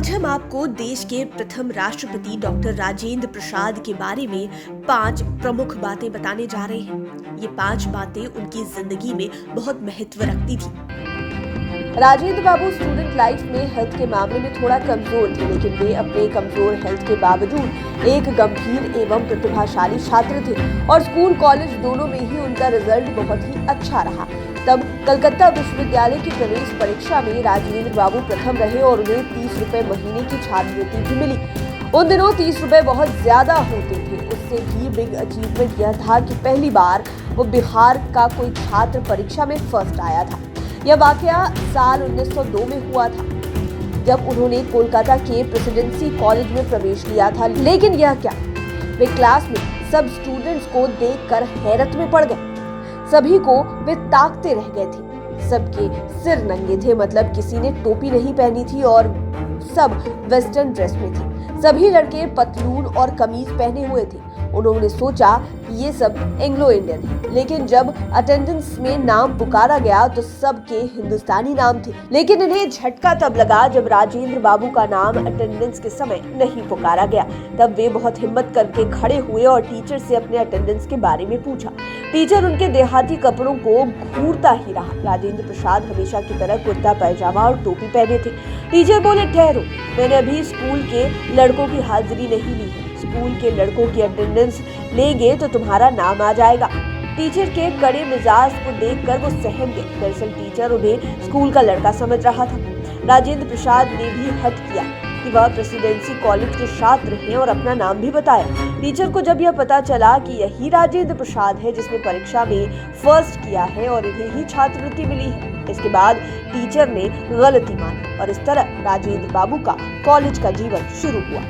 आज हम आपको देश के प्रथम राष्ट्रपति डॉक्टर राजेंद्र प्रसाद के बारे में 5 प्रमुख बातें बताने जा रहे हैं। ये 5 बातें उनकी जिंदगी में बहुत महत्व रखती थी। राजेंद्र बाबू स्टूडेंट लाइफ में हेल्थ के मामले में थोड़ा कमजोर थे, लेकिन वे अपने कमजोर हेल्थ के बावजूद एक गंभीर एवं प्रतिभाशाली छात्र थे और स्कूल कॉलेज दोनों में ही उनका रिजल्ट बहुत ही अच्छा रहा। तब कलकत्ता विश्वविद्यालय की प्रवेश परीक्षा में राजेंद्र बाबू प्रथम रहे और उन्हें 30 रुपए महीने की छात्रवृत्ति भी मिली। उन दिनों 30 रुपए बहुत ज्यादा होते थे। उससे भी बिग अचीवमेंट यह था कि पहली बार वो बिहार का कोई छात्र परीक्षा में फर्स्ट आया था। यह वाकया साल 1902 में हुआ था, जब उन्होंने कोलकाता के प्रेसिडेंसी कॉलेज में प्रवेश लिया था। लेकिन यह क्या, वे क्लास में सब स्टूडेंट्स को देखकर हैरत में पड़ गए। सभी को वे ताकते रह गए थे। सबके सिर नंगे थे, मतलब किसी ने टोपी नहीं पहनी थी और सब वेस्टर्न ड्रेस में थे। सभी लड़के पतलून और कमीज पहने हुए थे। उन्होंने सोचा कि ये सब एंग्लो इंडियन है, लेकिन जब अटेंडेंस में नाम पुकारा गया तो सबके हिंदुस्तानी नाम थे। लेकिन इन्हें झटका तब लगा जब राजेंद्र बाबू का नाम अटेंडेंस के समय नहीं पुकारा गया। तब वे बहुत हिम्मत करके खड़े हुए और टीचर से अपने अटेंडेंस के बारे में पूछा। टीचर उनके देहाती कपड़ों को घूरता ही रहा। राजेंद्र प्रसाद हमेशा की तरह कुर्ता पैजामा और टोपी पहने थे। टीचर बोले, ठहरो, मैंने अभी स्कूल के लड़कों की हाजिरी नहीं ली है। स्कूल के लड़कों की अटेंडेंस लेंगे तो तुम्हारा नाम आ जाएगा। टीचर के कड़े मिजाज को देखकर वो सहम गए। दरअसल टीचर उन्हें स्कूल का लड़का समझ रहा था। राजेंद्र प्रसाद ने भी हट किया कि वह प्रेसिडेंसी कॉलेज के छात्र हैं और अपना नाम भी बताया। टीचर को जब यह पता चला कि यही राजेंद्र प्रसाद है जिसने परीक्षा में फर्स्ट किया है और इन्हें ही छात्रवृत्ति मिली है, इसके बाद टीचर ने गलती मानी और इस तरह राजेंद्र बाबू का कॉलेज का जीवन शुरू हुआ।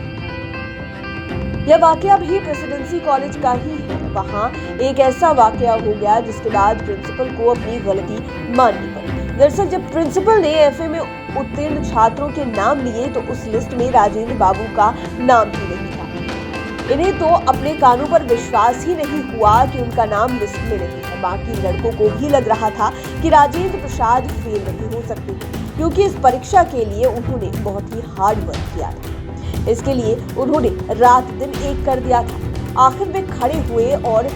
यह वाकया भी प्रेसिडेंसी कॉलेज का ही है। वहाँ एक ऐसा वाकया हो गया जिसके बाद प्रिंसिपल को अपनी गलती माननी पड़ी। दरअसल जब प्रिंसिपल ने एफए में उत्तीर्ण छात्रों के नाम लिए तो उस लिस्ट में राजेंद्र बाबू का नाम ही नहीं था। इन्हें तो अपने कानों पर विश्वास ही नहीं हुआ कि उनका नाम लिस्ट में नहीं है। बाकी लड़कों को भी लग रहा था कि राजेंद्र प्रसाद फेल नहीं हो सकते, क्योंकि इस परीक्षा के लिए उन्होंने बहुत ही हार्ड वर्क किया था। इसके लिए उन्होंने रात दिन एक कर दिया था। आखिर वे खड़े हुए और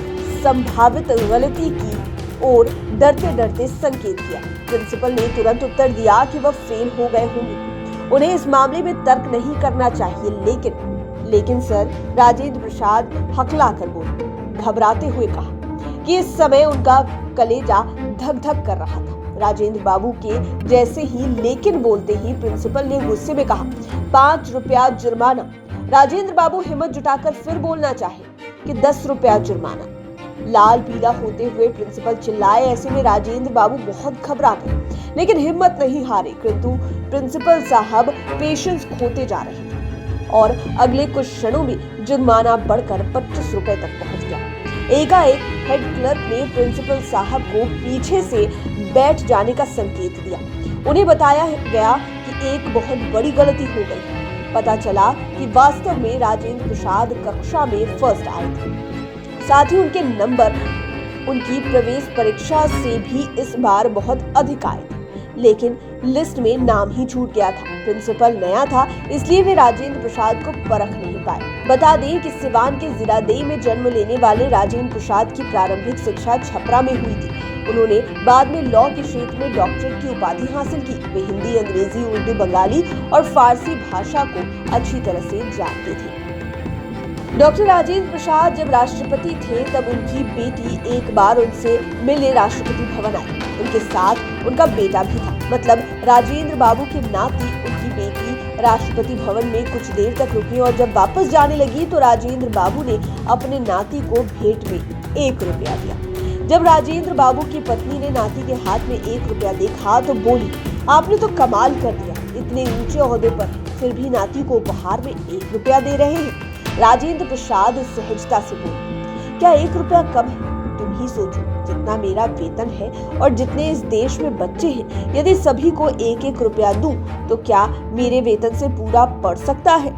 संभावित गलती की ओर डरते डरते संकेत किया। प्रिंसिपल ने तुरंत उत्तर दिया कि वह फेल हो गए होंगे, उन्हें इस मामले में तर्क नहीं करना चाहिए। लेकिन सर, राजेंद्र प्रसाद हकला कर बोले, घबराते हुए कहा कि इस समय उनका कलेजा धक धक कर रहा था। राजेंद्र बाबू के जैसे ही लेकिन बोलते ही प्रिंसिपल ने गुस्से में कहा, 5 रुपया जुर्माना। राजेंद्र बाबू हिम्मत जुटाकर फिर बोलना चाहे कि 10 रुपया जुर्माना। लाल पीला होते हुए प्रिंसिपल चिल्लाए। ऐसे में राजेंद्र बाबू बहुत घबरा गए, लेकिन हिम्मत नहीं हारे। किंतु प्रिंसिपल साहब पेशेंस खोते जा रहे थे और अगले कुछ क्षणों में जुर्माना बढ़कर 25 रुपए तक पहुंच गया। एकाएक हेड क्लर्क ने प्रिंसिपल साहब को पीछे से बैठ जाने का संकेत दिया। उन्हें बताया गया कि एक बहुत बड़ी गलती हो गई। पता चला कि वास्तव में राजेंद्र प्रसाद कक्षा में फर्स्ट आए थे। साथ ही उनके नंबर उनकी प्रवेश परीक्षा से भी इस बार बहुत अधिक आए थे, लेकिन लिस्ट में नाम ही छूट गया था। प्रिंसिपल नया था, इसलिए वे राजेंद्र प्रसाद को परख नहीं पाए। बता दें कि सिवान के जिरादेई में जन्म लेने वाले राजेंद्र प्रसाद की प्रारंभिक शिक्षा छपरा में हुई थी। उन्होंने बाद में लॉ के क्षेत्र में डॉक्टरेट की उपाधि हासिल की। वे हिंदी, अंग्रेजी, उर्दू, बंगाली और फारसी भाषा को अच्छी तरह से जानते थे। डॉक्टर राजेंद्र प्रसाद जब राष्ट्रपति थे तब उनकी बेटी एक बार उनसे मिलने राष्ट्रपति भवन आई। उनके साथ उनका बेटा भी था, मतलब राजेंद्र बाबू की नाती उनकी बेटी राष्ट्रपति भवन में कुछ देर तक रुकी और जब वापस जाने लगी तो राजेंद्र बाबू ने अपने नाती को भेंट में 1 रुपया दिया। जब राजेंद्र बाबू की पत्नी ने नाती के हाथ में 1 रुपया देखा तो बोली, आपने तो कमाल कर दिया, इतने ऊंचे ओहदे पर फिर भी नाती को उपहार में 1 रुपया दे रहे हैं। राजेंद्र प्रसाद सहजता से बोले, क्या 1 रुपया कम है? तुम ही सोचो, जितना मेरा वेतन है और जितने इस देश में बच्चे हैं, यदि सभी को 1-1 रुपया दूं तो क्या मेरे वेतन से पूरा पड़ सकता है?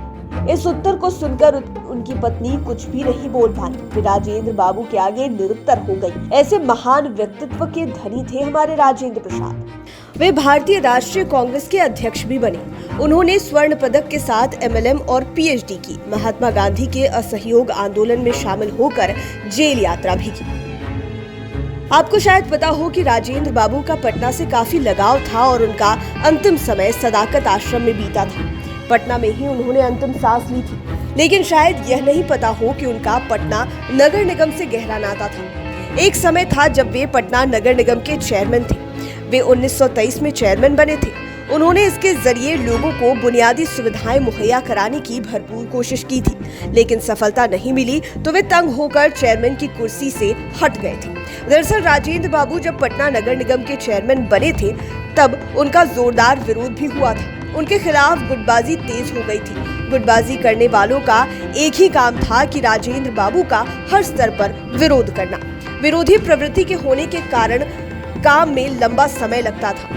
इस उत्तर को सुनकर उनकी पत्नी कुछ भी नहीं बोल पाई। वे राजेंद्र बाबू के आगे निरुत्तर हो गई। ऐसे महान व्यक्तित्व के धनी थे हमारे राजेंद्र प्रसाद। वे भारतीय राष्ट्रीय कांग्रेस के अध्यक्ष भी बने। उन्होंने स्वर्ण पदक के साथ MLM और PhD की। महात्मा गांधी के असहयोग आंदोलन में शामिल होकर जेल यात्रा भी की। आपको शायद पता हो कि राजेंद्र बाबू का पटना से काफी लगाव था और उनका अंतिम समय सदाकत आश्रम में बीता था। पटना में ही उन्होंने अंतिम सांस ली थी। लेकिन शायद यह नहीं पता हो कि उनका पटना नगर निगम से गहरा नाता था। एक समय था जब वे पटना नगर निगम के चेयरमैन थे। वे 1923 में चेयरमैन बने थे। उन्होंने इसके जरिए लोगों को बुनियादी सुविधाएं मुहैया कराने की भरपूर कोशिश की थी, लेकिन सफलता नहीं मिली तो वे तंग होकर चेयरमैन की कुर्सी से हट गए थे। दरअसल राजेंद्र बाबू जब पटना नगर निगम के चेयरमैन बने थे तब उनका जोरदार विरोध भी हुआ था। उनके खिलाफ गुटबाजी तेज हो गई थी। गुटबाजी करने वालों का एक ही काम था कि राजेंद्र बाबू का हर स्तर पर विरोध करना। विरोधी प्रवृत्ति के होने के कारण काम में लंबा समय लगता था,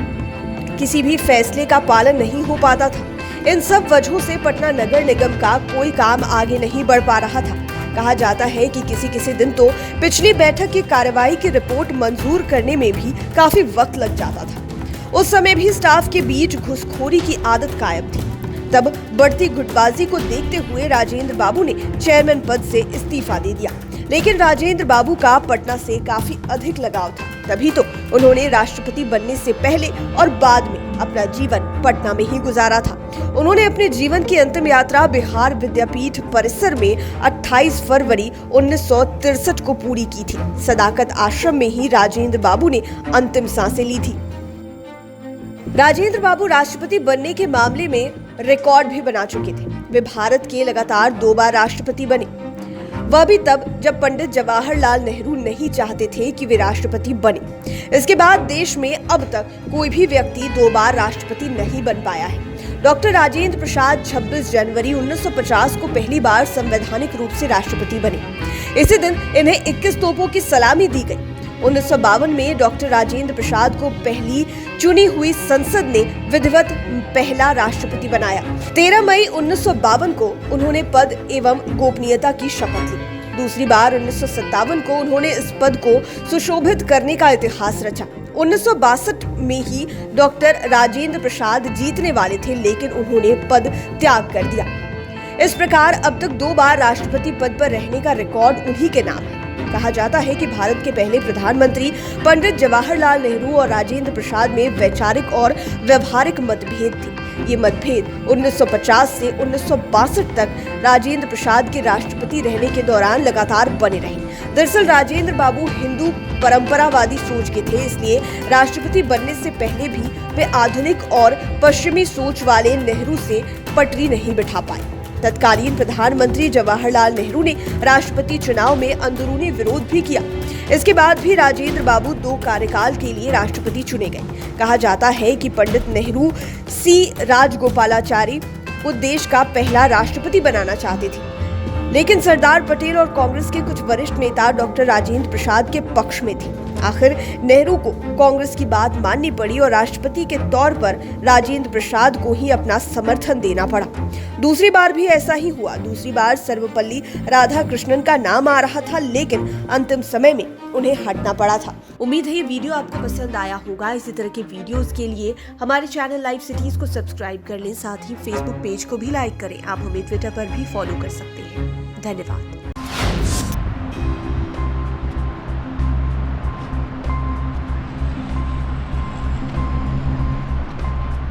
किसी भी फैसले का पालन नहीं हो पाता था। इन सब वजहों से पटना नगर निगम का कोई काम आगे नहीं बढ़ पा रहा था। कहा जाता है कि किसी दिन तो पिछली बैठक की कार्रवाई की रिपोर्ट मंजूर करने में भी काफी वक्त लग जाता था। उस समय भी स्टाफ के बीच घुसखोरी की आदत कायम थी। तब बढ़ती गुटबाजी को देखते हुए राजेंद्र बाबू ने चेयरमैन पद से इस्तीफा दे दिया। लेकिन राजेंद्र बाबू का पटना से काफी अधिक लगाव था, तभी तो उन्होंने राष्ट्रपति बनने से पहले और बाद में अपना जीवन पटना में ही गुजारा था। उन्होंने अपने जीवन की अंतिम यात्रा बिहार विद्यापीठ परिसर में 28 फरवरी 1963 को पूरी की थी। सदाकत आश्रम में ही राजेंद्र बाबू ने अंतिम सांसें ली थी। राजेंद्र बाबू राष्ट्रपति बनने के मामले में रिकॉर्ड भी बना चुके थे। वे भारत के लगातार 2 बार राष्ट्रपति बने, वह भी तब जब पंडित जवाहरलाल नेहरू नहीं चाहते थे कि वे राष्ट्रपति बने। इसके बाद देश में अब तक कोई भी व्यक्ति 2 बार राष्ट्रपति नहीं बन पाया है। डॉक्टर राजेंद्र प्रसाद 26 जनवरी 1950 को पहली बार संवैधानिक रूप से राष्ट्रपति बने। इसी दिन इन्हें 21 तोपों की सलामी दी गई। 1952 में डॉक्टर राजेंद्र प्रसाद को पहली चुनी हुई संसद ने विधिवत पहला राष्ट्रपति बनाया। 13 मई 1952 को उन्होंने पद एवं गोपनीयता की शपथ ली। दूसरी बार 1957 को उन्होंने इस पद को सुशोभित करने का इतिहास रचा। 1962 में ही डॉक्टर राजेंद्र प्रसाद जीतने वाले थे, लेकिन उन्होंने पद त्याग कर दिया। इस प्रकार अब तक 2 बार राष्ट्रपति पद पर रहने का रिकॉर्ड उन्हीं के नाम है। कहा जाता है कि भारत के पहले प्रधानमंत्री पंडित जवाहरलाल नेहरू और राजेंद्र प्रसाद में वैचारिक और व्यवहारिक मतभेद थे। ये मतभेद 1950 से 1962 तक राजेंद्र प्रसाद के राष्ट्रपति रहने के दौरान लगातार बने रहे। दरअसल राजेंद्र बाबू हिंदू परंपरावादी सोच के थे, इसलिए राष्ट्रपति बनने से पहले भी वे आधुनिक और पश्चिमी सोच वाले नेहरू से पटरी नहीं बिठा पाए। तत्कालीन प्रधानमंत्री जवाहरलाल नेहरू ने राष्ट्रपति चुनाव में अंदरूनी विरोध भी किया। इसके बाद भी राजेंद्र बाबू 2 कार्यकाल के लिए राष्ट्रपति चुने गए। कहा जाता है कि पंडित नेहरू सी राजगोपालाचारी को देश का पहला राष्ट्रपति बनाना चाहते थे, लेकिन सरदार पटेल और कांग्रेस के कुछ वरिष्ठ नेता डॉक्टर राजेंद्र प्रसाद के पक्ष में थे। आखिर नेहरू को कांग्रेस की बात माननी पड़ी और राष्ट्रपति के तौर पर राजेंद्र प्रसाद को ही अपना समर्थन देना पड़ा। दूसरी बार भी ऐसा ही हुआ। दूसरी बार सर्वपल्ली राधाकृष्णन का नाम आ रहा था, लेकिन अंतिम समय में उन्हें हटना पड़ा था। उम्मीद है ये वीडियो आपको पसंद आया होगा। इसी तरह के वीडियोस के लिए हमारे चैनल लाइव सिटीज को सब्सक्राइब कर लें, साथ ही फेसबुक पेज को भी लाइक करें। आप हमें ट्विटर पर भी फॉलो कर सकते हैं। धन्यवाद।